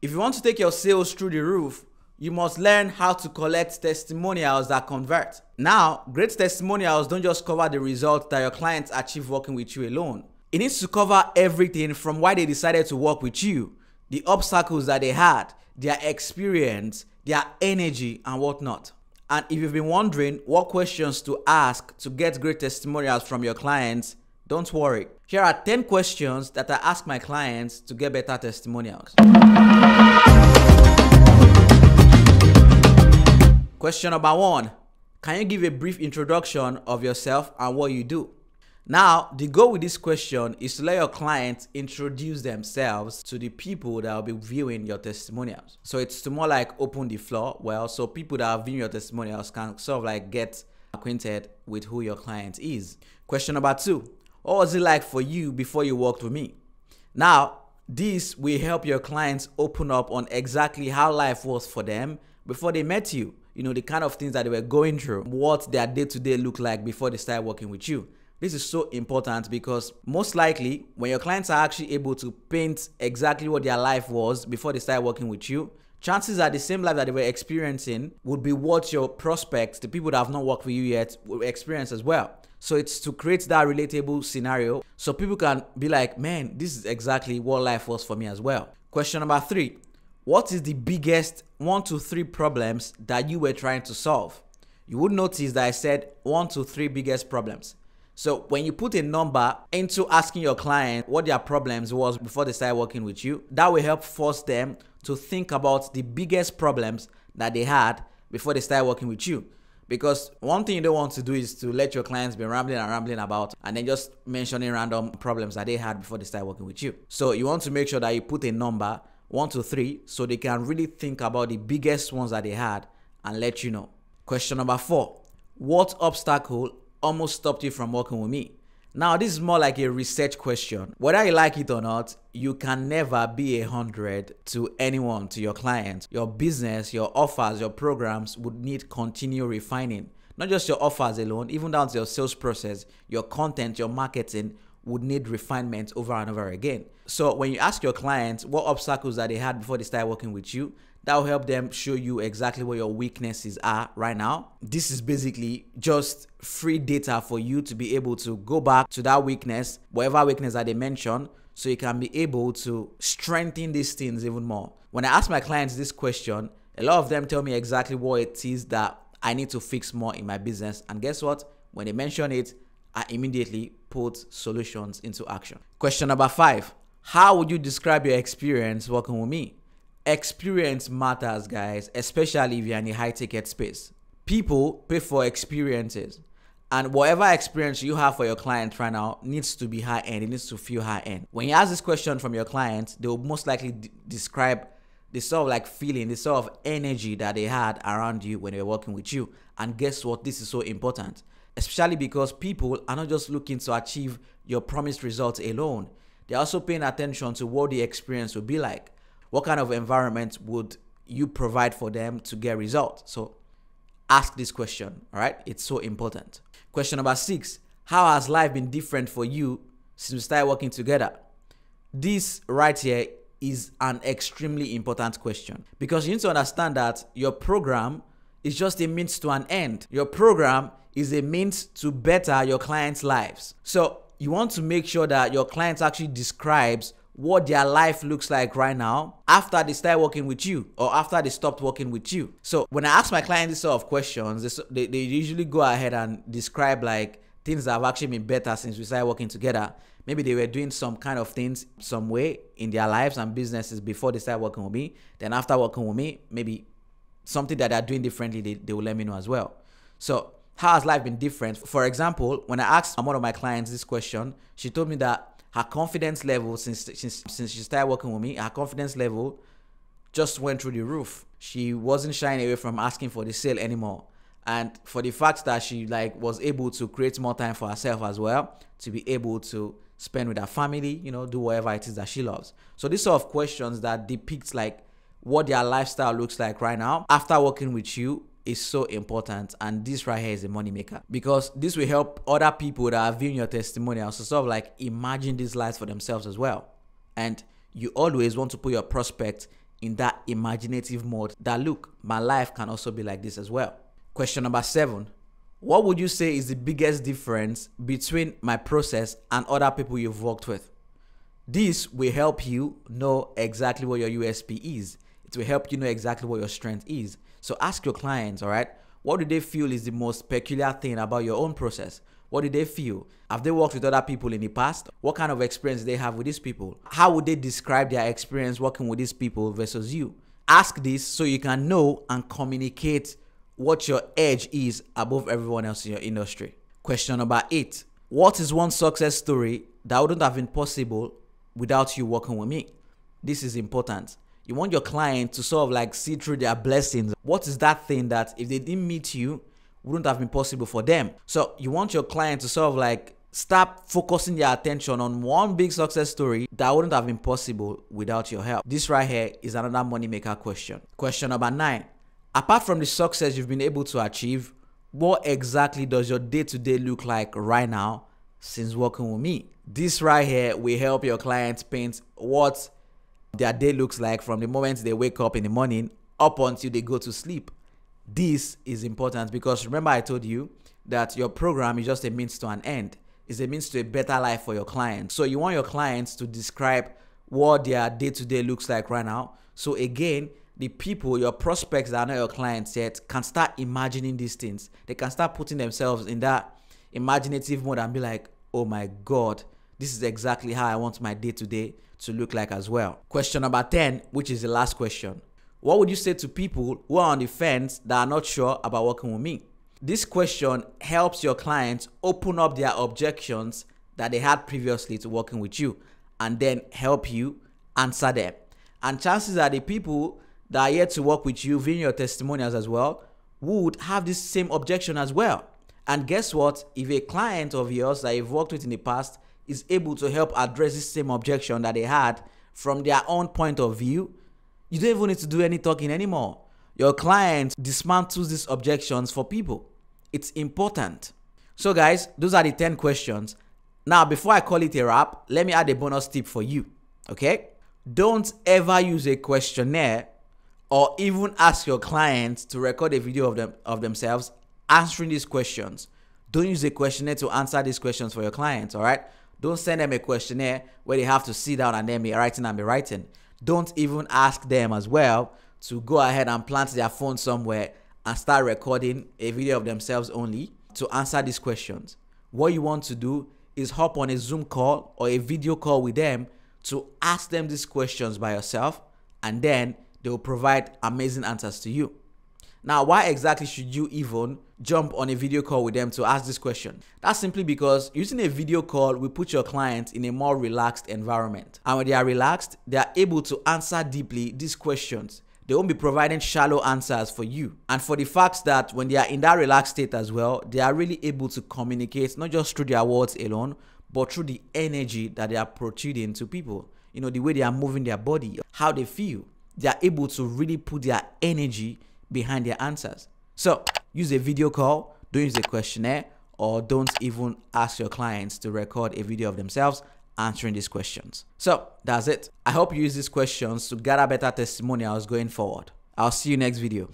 If you want to take your sales through the roof, you must learn how to collect testimonials that convert. Now, great testimonials don't just cover the results that your clients achieve working with you alone. It needs to cover everything from why they decided to work with you, the obstacles that they had, their experience, their energy, and whatnot. And if you've been wondering what questions to ask to get great testimonials from your clients, don't worry. Here are 10 questions that I ask my clients to get better testimonials. Question number 1. Can you give a brief introduction of yourself and what you do? Now, the goal with this question is to let your clients introduce themselves to the people that will be viewing your testimonials. So it's to more like open the floor. So people that are viewing your testimonials can sort of like get acquainted with who your client is. Question number 2. What was it like for you before you worked with me? Now, this will help your clients open up on exactly how life was for them before they met you. You know, the kind of things that they were going through, what their day-to-day looked like before they started working with you. This is so important because most likely when your clients are actually able to paint exactly what their life was before they started working with you, chances are the same life that they were experiencing would be what your prospects, the people that have not worked with you yet, will experience as well. So it's to create that relatable scenario so people can be like, man, this is exactly what life was for me as well. Question number 3. What is the biggest 1 to 3 problems that you were trying to solve? You would notice that I said 1 to 3 biggest problems. So when you put a number into asking your client what their problems was before they started working with you, that will help force them to think about the biggest problems that they had before they started working with you. Because one thing you don't want to do is to let your clients be rambling about and then just mentioning random problems that they had before they started working with you. So you want to make sure that you put a number 1 to 3 so they can really think about the biggest ones that they had and let you know. Question number 4. What obstacle almost stopped you from working with me? Now, this is more like a research question. Whether you like it or not, you can never be 100 to anyone, to your clients. Your business, your offers, your programs would need continual refining. Not just your offers alone, even down to your sales process, your content, your marketing would need refinement over and over again. So when you ask your clients what obstacles that they had before they started working with you, that will help them show you exactly what your weaknesses are right now. This is basically just free data for you to be able to go back to that weakness, whatever weakness that they mention, so you can be able to strengthen these things even more. When I ask my clients this question, a lot of them tell me exactly what it is that I need to fix more in my business. And guess what? When they mention it, I immediately put solutions into action. Question number 5. How would you describe your experience working with me? Experience matters, guys, especially if you're in a high-ticket space. People pay for experiences, and whatever experience you have for your client right now needs to be high-end. It needs to feel high-end. When you ask this question from your client, they will most likely describe the sort of like feeling, the sort of energy that they had around you when they were working with you. And guess what? This is so important, especially because people are not just looking to achieve your promised results alone. They're also paying attention to what the experience will be like. What kind of environment would you provide for them to get results? So ask this question, all right? It's so important. Question number 6. How has life been different for you since we started working together? This right here is an extremely important question because you need to understand that your program is just a means to an end. Your program is a means to better your clients' lives. So you want to make sure that your clients actually describes what their life looks like right now after they start working with you or after they stopped working with you. So when I ask my clients this sort of questions, they usually go ahead and describe like things that have actually been better since we started working together. Maybe they were doing some kind of things some way in their lives and businesses before they started working with me. Then after working with me, maybe something that they're doing differently, they will let me know as well. So how has life been different? For example, when I asked one of my clients this question, she told me that her confidence level since she started working with me, her confidence level just went through the roof. She wasn't shying away from asking for the sale anymore. And for the fact that she was able to create more time for herself as well, to be able to spend with her family, do whatever it is that she loves. So these sort of questions that depict like what their lifestyle looks like right now after working with you is so important. And this right here is a money maker because this will help other people that are viewing your testimonials to sort of like imagine these lives for themselves as well. And you always want to put your prospect in that imaginative mode that, look, my life can also be like this as well. Question number 7. What would you say is the biggest difference between my process and other people you've worked with? This will help you know exactly what your USP is. It will help you know exactly what your strength is. So ask your clients, all right, what do they feel is the most peculiar thing about your own process? What do they feel? Have they worked with other people in the past? What kind of experience do they have with these people? How would they describe their experience working with these people versus you? Ask this so you can know and communicate what your edge is above everyone else in your industry. Question number 8. What is one success story that wouldn't have been possible without you working with me? This is important. You want your client to sort of like see through their blessings. What is that thing that if they didn't meet you, wouldn't have been possible for them? So you want your client to sort of like stop focusing their attention on one big success story that wouldn't have been possible without your help. This right here is another money maker question. Question number 9. Apart from the success you've been able to achieve, what exactly does your day-to-day look like right now since working with me? This right here will help your clients paint what their day looks like from the moment they wake up in the morning up until they go to sleep. This is important because remember I told you that your program is just a means to an end. It's a means to a better life for your clients. So you want your clients to describe what their day-to-day looks like right now. So again, the people, your prospects that are not your clients yet, can start imagining these things. They can start putting themselves in that imaginative mode and be like, oh my God, this is exactly how I want my day-to-day to look like as well. Question number 10, which is the last question. What would you say to people who are on the fence that are not sure about working with me? This question helps your clients open up their objections that they had previously to working with you and then help you answer them. And chances are the people that are yet to work with you, viewing your testimonials as well, would have this same objection as well. And guess what? If a client of yours that you've worked with in the past is able to help address this same objection that they had from their own point of view, you don't even need to do any talking anymore. Your client dismantles these objections for people. It's important. So guys, those are the 10 questions. Now, before I call it a wrap, let me add a bonus tip for you, okay? Don't ever use a questionnaire or even ask your clients to record a video of themselves answering these questions. Don't use a questionnaire to answer these questions for your clients, all right? Don't send them a questionnaire where they have to sit down and then be writing. Don't even ask them as well to go ahead and plant their phone somewhere and start recording a video of themselves only to answer these questions. What you want to do is hop on a Zoom call or a video call with them to ask them these questions by yourself, and then they will provide amazing answers to you. Now, why exactly should you even jump on a video call with them to ask this question? That's simply because using a video call will put your clients in a more relaxed environment. And when they are relaxed, they are able to answer deeply these questions. They won't be providing shallow answers for you. And for the fact that when they are in that relaxed state as well, they are really able to communicate not just through their words alone, but through the energy that they are protruding to people. You know, the way they are moving their body, how they feel. They are able to really put their energy behind their answers. So use a video call, don't use a questionnaire, or don't even ask your clients to record a video of themselves answering these questions. So that's it. I hope you use these questions to gather better testimonials going forward. I'll see you next video.